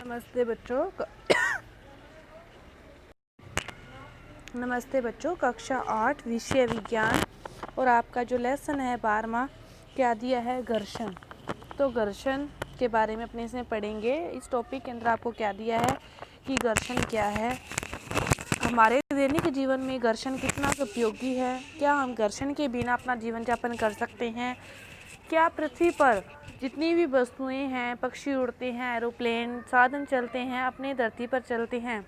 नमस्ते बच्चों। नमस्ते बच्चों, कक्षा 8 विषय विज्ञान और आपका जो लेसन है 12वां क्या दिया है, घर्षण। तो घर्षण के बारे में अपने इसमें पढ़ेंगे। इस टॉपिक के अंदर आपको क्या दिया है कि घर्षण क्या है, हमारे दैनिक जीवन में घर्षण कितना उपयोगी है, क्या हम घर्षण के बिना अपना जीवन यापन कर सकते हैं, क्या पृथ्वी पर जितनी भी वस्तुएं हैं, पक्षी उड़ते हैं, एरोप्लेन, साधन चलते हैं, अपने धरती पर चलते हैं,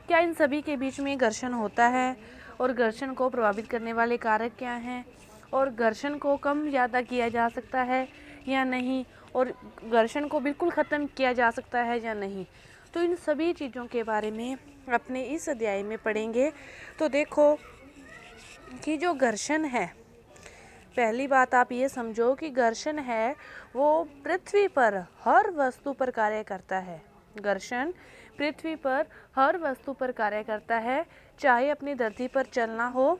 क्या इन सभी के बीच में घर्षण होता है और घर्षण को प्रभावित करने वाले कारक क्या हैं, और घर्षण को कम ज़्यादा किया जा सकता है या नहीं, और घर्षण को बिल्कुल ख़त्म किया जा सकता है या नहीं। तो इन सभी चीज़ों के बारे में अपने इस अध्याय में पढ़ेंगे। तो देखो कि जो घर्षण है, पहली बात आप ये समझो कि घर्षण है वो पृथ्वी पर हर वस्तु पर कार्य करता है। घर्षण पृथ्वी पर हर वस्तु पर कार्य करता है, चाहे अपनी धरती पर चलना हो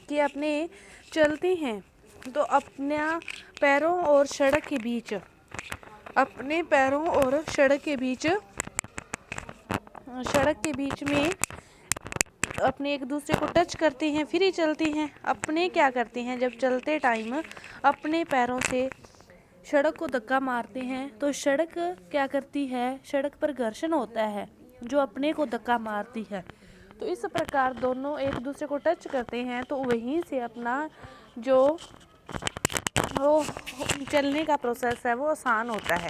कि अपने चलते हैं तो अपने पैरों और सड़क के बीच, अपने पैरों और सड़क के बीच में अपने एक दूसरे को टच करते हैं, फिर ही चलते हैं। अपने क्या करते हैं, जब चलते टाइम अपने पैरों से सड़क को धक्का मारते हैं तो सड़क क्या करती है, सड़क पर घर्षण होता है जो अपने को धक्का मारती है। तो इस प्रकार दोनों एक दूसरे को टच करते हैं तो वहीं से अपना जो वो चलने का प्रोसेस है वो आसान होता है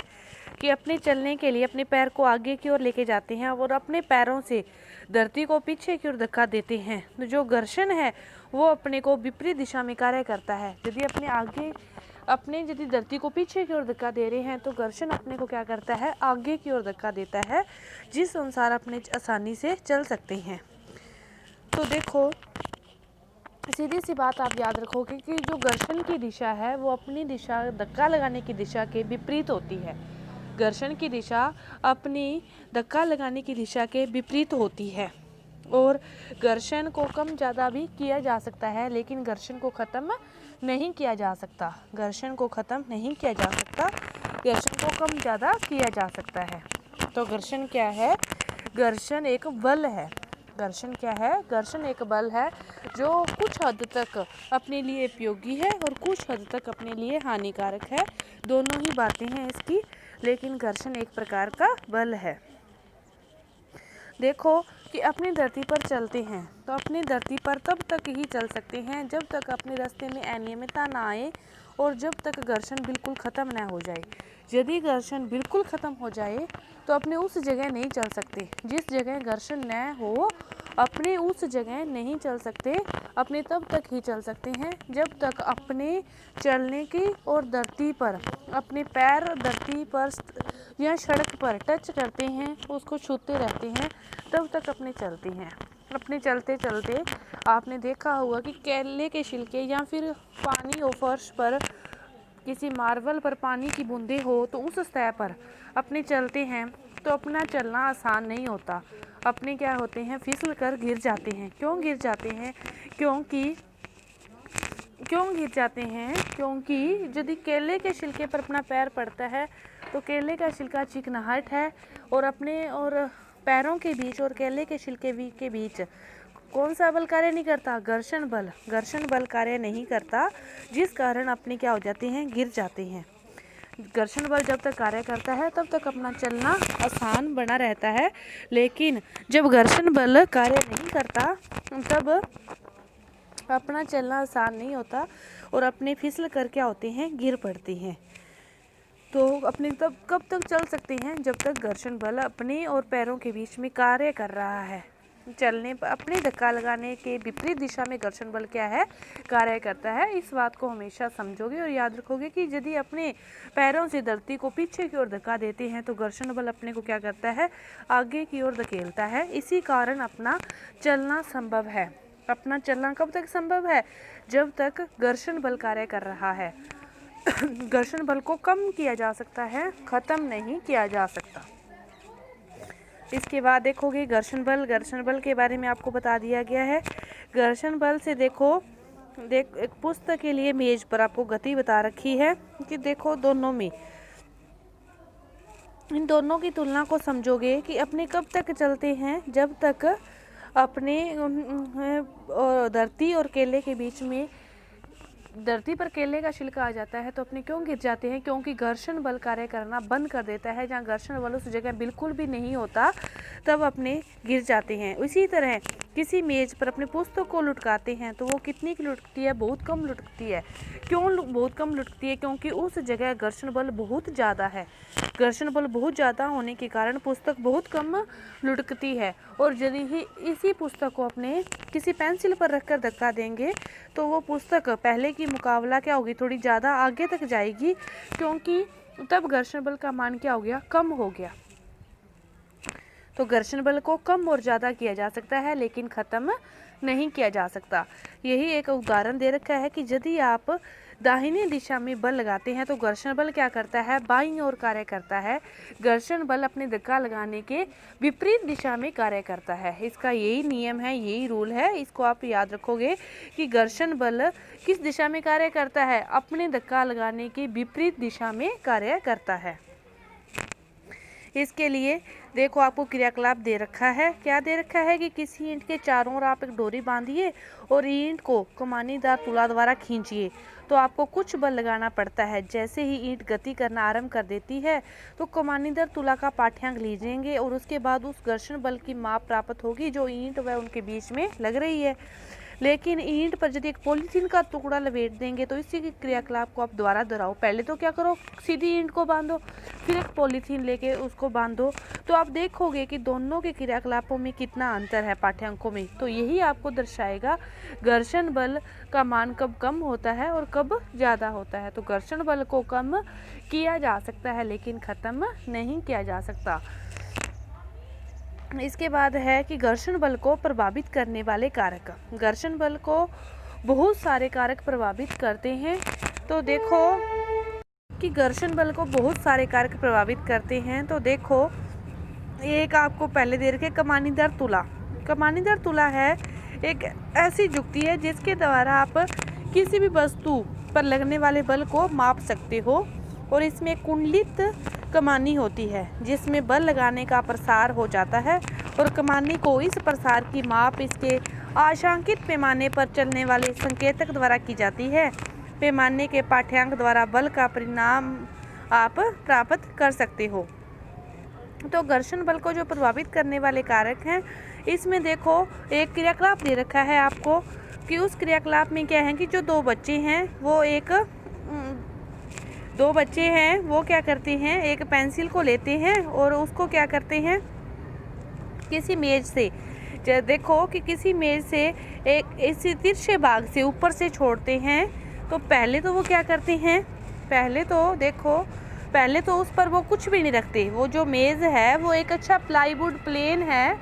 कि अपने चलने के लिए अपने पैर को आगे की ओर लेके जाते हैं और अपने पैरों से धरती को पीछे की ओर धक्का देते हैं। तो जो घर्षण है वो अपने को विपरीत दिशा में कार्य करता है। यदि धरती को पीछे की ओर धक्का दे रहे हैं तो घर्षण अपने को क्या करता है, आगे की ओर धक्का देता है, जिस अनुसार अपने आसानी से चल सकते हैं। तो देखो सीधी सी बात आप याद रखोगे कि जो घर्षण की दिशा है वो अपनी दिशा धक्का लगाने की दिशा के विपरीत होती है। घर्षण की दिशा अपनी धक्का लगाने की दिशा के विपरीत होती है और घर्षण को कम ज़्यादा भी किया जा सकता है, लेकिन घर्षण को ख़त्म नहीं किया जा सकता। घर्षण को ख़त्म नहीं किया जा सकता, घर्षण को कम ज़्यादा किया जा सकता है। तो घर्षण क्या है, घर्षण एक बल है। घर्षण क्या है, घर्षण एक बल है जो कुछ हद तक अपने लिए उपयोगी है और कुछ हद तक अपने लिए हानिकारक है। दोनों ही बातें हैं इसकी, लेकिन घर्षण एक प्रकार का बल है। देखो कि अपनी धरती पर चलते हैं तो अपनी धरती पर तब तक ही चल सकते हैं जब तक अपने रास्ते में अनियमितता ना आए और जब तक घर्षण बिल्कुल ख़त्म ना हो जाए। यदि घर्षण बिल्कुल ख़त्म हो जाए तो अपने उस जगह नहीं चल सकते। जिस जगह घर्षण न हो अपने उस जगह नहीं चल सकते, अपने तब तक ही चल सकते हैं जब तक अपने चलने की और धरती पर अपने पैर धरती पर या सड़क पर टच करते हैं, उसको छूते रहते हैं, तब तक अपने चलते हैं। अपने चलते चलते आपने देखा होगा कि केले के छिलके या फिर पानी हो, फर्श पर किसी मार्बल पर पानी की बूंदें हो तो उस सतह पर अपने चलते हैं तो अपना चलना आसान नहीं होता। अपने क्या होते हैं, फिसल कर गिर जाते हैं। क्यों गिर जाते हैं, क्योंकि यदि केले के छिलके पर अपना पैर पड़ता है तो केले का छिलका चिकनाहट है और अपने और पैरों के बीच और केले के छिलके के बीच कौन सा बल कार्य नहीं करता, घर्षण बल कार्य नहीं करता, जिस कारण अपने क्या हो जाते हैं, गिर जाते हैं। घर्षण बल जब तक कार्य करता है तब तक अपना चलना आसान बना रहता है, लेकिन जब घर्षण बल कार्य नहीं करता तब अपना चलना आसान नहीं होता और अपने फिसल कर क्या होते हैं, गिर पड़ते हैं। तो अपने तब कब तक चल सकते हैं, जब तक घर्षण बल अपने और पैरों के बीच में कार्य कर रहा है। चलने पर अपने धक्का लगाने के विपरीत दिशा में घर्षण बल क्या है, कार्य करता है। इस बात को हमेशा समझोगे और याद रखोगे कि यदि अपने पैरों से धरती को पीछे की ओर धक्का देते हैं तो घर्षण बल अपने को क्या करता है, आगे की ओर धकेलता है। इसी कारण अपना चलना संभव है। अपना चलना कब तक संभव है, जब तक घर्षण बल कार्य कर रहा है। घर्षण बल को कम किया जा सकता है, ख़त्म नहीं किया जा सकता। इसके बाद देखोगे घर्षण बल के बारे में आपको बता दिया गया है। घर्षण बल से एक पुस्तक के लिए मेज पर आपको गति बता रखी है कि देखो दोनों में इन दोनों की तुलना को समझोगे कि अपने कब तक चलते हैं, जब तक अपने धरती और केले के बीच में, धरती पर केले का छिलका आ जाता है तो अपने क्यों गिर जाते हैं? क्योंकि घर्षण बल कार्य करना बंद कर देता है। जहाँ घर्षण बल उस जगह बिल्कुल भी नहीं होता तब अपने गिर जाते हैं। इसी तरह किसी मेज पर अपने पुस्तक को लुढ़काते हैं तो वो कितनी की लुढ़कती है? बहुत कम लुढ़कती है। क्यों बहुत कम लुढ़कती है? क्योंकि उस जगह घर्षण बल बहुत ज़्यादा है। घर्षण बल बहुत ज़्यादा होने के कारण पुस्तक बहुत कम लुढ़कती है। और यदि ही इसी पुस्तक को अपने किसी पेंसिल पर रखकर धक्का देंगे तो वो पुस्तक पहले की मुकाबला क्या होगी? थोड़ी ज़्यादा आगे तक जाएगी, क्योंकि तब घर्षण बल का मान क्या हो गया? कम हो गया। तो घर्षण बल को कम और ज़्यादा किया जा सकता है लेकिन ख़त्म नहीं किया जा सकता। यही एक उदाहरण दे रखा है कि यदि आप दाहिनी दिशा में बल लगाते हैं तो घर्षण बल क्या करता है? बाईं ओर कार्य करता है। घर्षण बल अपने धक्का लगाने के विपरीत दिशा में कार्य करता है। इसका यही नियम है, यही रूल है। इसको आप याद रखोगे कि घर्षण बल किस दिशा में कार्य करता है? अपने धक्का लगाने के विपरीत दिशा में कार्य करता है। इसके लिए देखो आपको क्रियाकलाप दे रखा है। क्या दे रखा है कि किसी ईंट के चारों ओर आप एक डोरी बांधिए और ईंट को कमानीदार तुला द्वारा खींचिए। तो आपको कुछ बल लगाना पड़ता है। जैसे ही ईंट गति करना आरंभ कर देती है तो कमानीदार तुला का पाठ्यांक लीजिएंगे और उसके बाद उस घर्षण बल की माप प्राप्त होगी जो ईंट व उनके बीच में लग रही है। लेकिन ईंट पर यदि एक पॉलीथीन का टुकड़ा लपेट देंगे तो इसी के क्रियाकलाप को आप दोबारा दोहराओ। पहले तो क्या करो? सीधी ईंट को बांधो, फिर एक पॉलीथीन लेके उसको बांधो। तो आप देखोगे कि दोनों के क्रियाकलापों में कितना अंतर है पाठ्यांकों में। तो यही आपको दर्शाएगा घर्षण बल का मान कब कम होता है और कब ज़्यादा होता है। तो घर्षण बल को कम किया जा सकता है लेकिन ख़त्म नहीं किया जा सकता। इसके बाद है कि घर्षण बल को प्रभावित करने वाले कारक। घर्षण बल को बहुत सारे कारक प्रभावित करते हैं। तो देखो कि घर्षण बल को बहुत सारे कारक प्रभावित करते हैं। तो देखो एक आपको पहले दे रखे कमानीदार तुला। कमानीदार तुला है एक ऐसी युक्ति है जिसके द्वारा आप किसी भी वस्तु पर लगने वाले बल को माप सकते हो। और इसमें कुंडलित कमानी होती है जिसमें बल लगाने का प्रसार हो जाता है और कमानी को इस प्रसार की माप इसके आशांकित पैमाने पर चलने वाले संकेतक द्वारा की जाती है। पैमाने के पाठ्यांक द्वारा बल का परिणाम आप प्राप्त कर सकते हो। तो घर्षण बल को जो प्रभावित करने वाले कारक हैं, इसमें देखो एक क्रियाकलाप दे रखा है आपको कि उस क्रियाकलाप में क्या है कि जो दो बच्चे हैं वो क्या करते हैं? एक पेंसिल को लेते हैं और उसको क्या करते हैं? किसी मेज से, देखो कि किसी मेज से एक इसी तिरछे भाग से ऊपर से छोड़ते हैं। तो पहले तो वो क्या करते हैं? पहले तो उस पर वो कुछ भी नहीं रखते। वो जो मेज़ है वो एक अच्छा प्लाईवुड प्लेन है,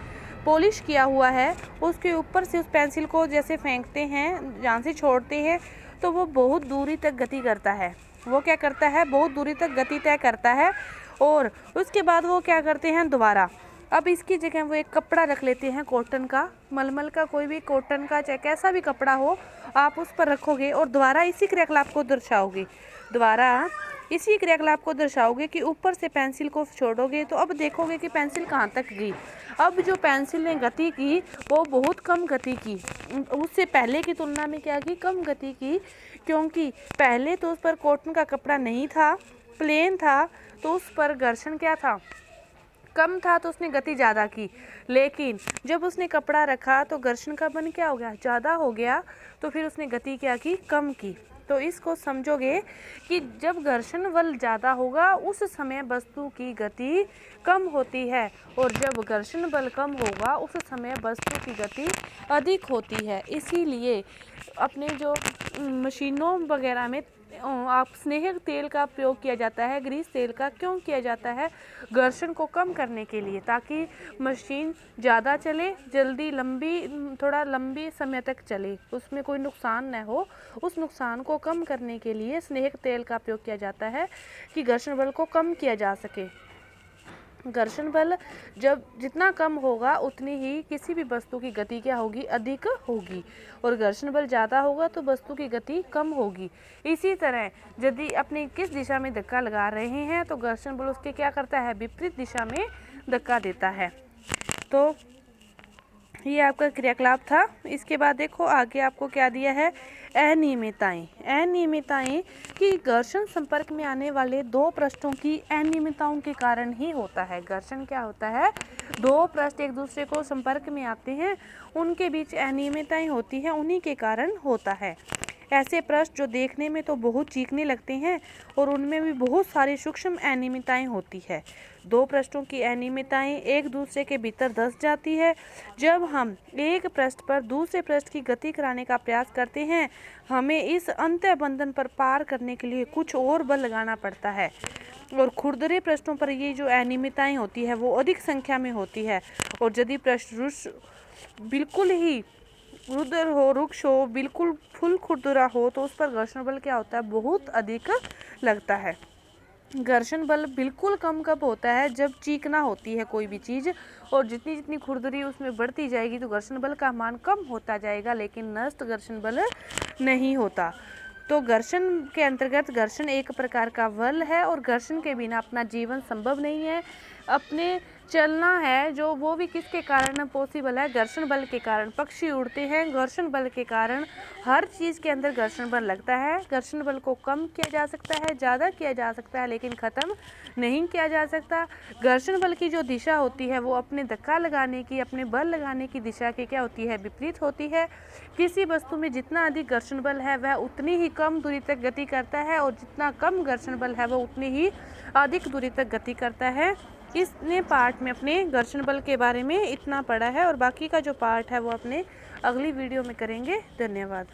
पॉलिश किया हुआ है। उसके ऊपर से उस पेंसिल को जैसे फेंकते हैं, जहाँ से छोड़ते हैं तो वो बहुत दूरी तक गति करता है। वो क्या करता है? बहुत दूरी तक गति तय करता है। और उसके बाद वो क्या करते हैं? दोबारा अब इसकी जगह वो एक कपड़ा रख लेते हैं, कॉटन का, मलमल का, कोई भी कॉटन का चाहे कैसा भी कपड़ा हो, आप उस पर रखोगे और दोबारा इसी क्रियाकलाप को दर्शाओगे कि ऊपर से पेंसिल को छोड़ोगे। तो अब देखोगे कि पेंसिल कहाँ तक गई। अब जो पेंसिल ने गति की वो बहुत कम गति की, उससे पहले की तुलना में क्या की? कम गति की, क्योंकि पहले तो उस पर कॉटन का कपड़ा नहीं था, प्लेन था, तो उस पर घर्षण क्या था? कम था, तो उसने गति ज़्यादा की। लेकिन जब उसने कपड़ा रखा तो घर्षण का बल क्या हो गया? ज़्यादा हो गया। तो फिर उसने गति क्या की? कम की। तो इसको समझोगे कि जब घर्षण बल ज़्यादा होगा उस समय वस्तु की गति कम होती है और जब घर्षण बल कम होगा उस समय वस्तु की गति अधिक होती है। इसीलिए अपने जो मशीनों वगैरह में आप स्नेहक तेल का प्रयोग किया जाता है, ग्रीस तेल का। क्यों किया जाता है? घर्षण को कम करने के लिए, ताकि मशीन ज़्यादा चले, जल्दी थोड़ा लंबी समय तक चले, उसमें कोई नुकसान न हो। उस नुकसान को कम करने के लिए स्नेहक तेल का प्रयोग किया जाता है कि घर्षण बल को कम किया जा सके। घर्षण बल जब जितना कम होगा उतनी ही किसी भी वस्तु की गति क्या होगी, अधिक होगी, और घर्षण बल ज़्यादा होगा तो वस्तु की गति कम होगी। इसी तरह यदि अपनी किस दिशा में धक्का लगा रहे हैं तो घर्षण बल उसके क्या करता है, विपरीत दिशा में धक्का देता है। तो ये आपका क्रियाकलाप था। इसके बाद देखो आगे आपको क्या दिया है, अनियमितताएं। अनियमितताएं कि घर्षण संपर्क में आने वाले दो पृष्ठों की अनियमितताओं के कारण ही होता है। घर्षण क्या होता है, दो पृष्ठ एक दूसरे को संपर्क में आते हैं, उनके बीच अनियमितताएं होती हैं, उन्हीं के कारण होता है। ऐसे पृष्ठ जो देखने में तो बहुत चीकने लगते हैं और उनमें भी बहुत सारी सूक्ष्म अनियमितताएं होती है। दो पृष्ठों की अनियमितताएं एक दूसरे के भीतर धंस जाती है। जब हम एक पृष्ठ पर दूसरे पृष्ठ की गति कराने का प्रयास करते हैं, हमें इस अंतः बंधन पर पार करने के लिए कुछ और बल लगाना पड़ता है, और खुरदरे पृष्ठों पर ये जो अनियमितताएं होती है वो अधिक संख्या में होती है। और यदि पृष्ठ बिल्कुल ही रुद्र हो, रुक्ष हो, बिल्कुल फुल खुरदुरा हो तो उस पर घर्षण बल क्या होता है, बहुत अधिक लगता है। घर्षण बल बिल्कुल कम कब होता है, जब चीकना होती है कोई भी चीज़, और जितनी जितनी खुरदरी उसमें बढ़ती जाएगी तो घर्षण बल का मान कम होता जाएगा, लेकिन नष्ट घर्षण बल नहीं होता। तो घर्षण के अंतर्गत घर्षण एक प्रकार का बल है और घर्षण के बिना अपना जीवन संभव नहीं है। अपने चलना है जो वो भी किसके कारण पॉसिबल है, घर्षण बल के कारण। पक्षी उड़ते हैं, घर्षण बल के कारण हर चीज़ के अंदर घर्षण बल लगता है। घर्षण बल को कम किया जा सकता है, ज़्यादा किया जा सकता है, लेकिन ख़त्म नहीं किया जा सकता। घर्षण बल की जो दिशा होती है वो अपने धक्का लगाने की, अपने बल लगाने की दिशा के क्या होती है, विपरीत होती है। किसी वस्तु में जितना अधिक घर्षण बल है वह उतनी ही कम दूरी तक गति करता है, और जितना कम घर्षण बल है वह उतनी ही अधिक दूरी तक गति करता है। इसने पार्ट में अपने घर्षण बल के बारे में इतना पढ़ा है, और बाकी का जो पार्ट है वो अपने अगली वीडियो में करेंगे। धन्यवाद।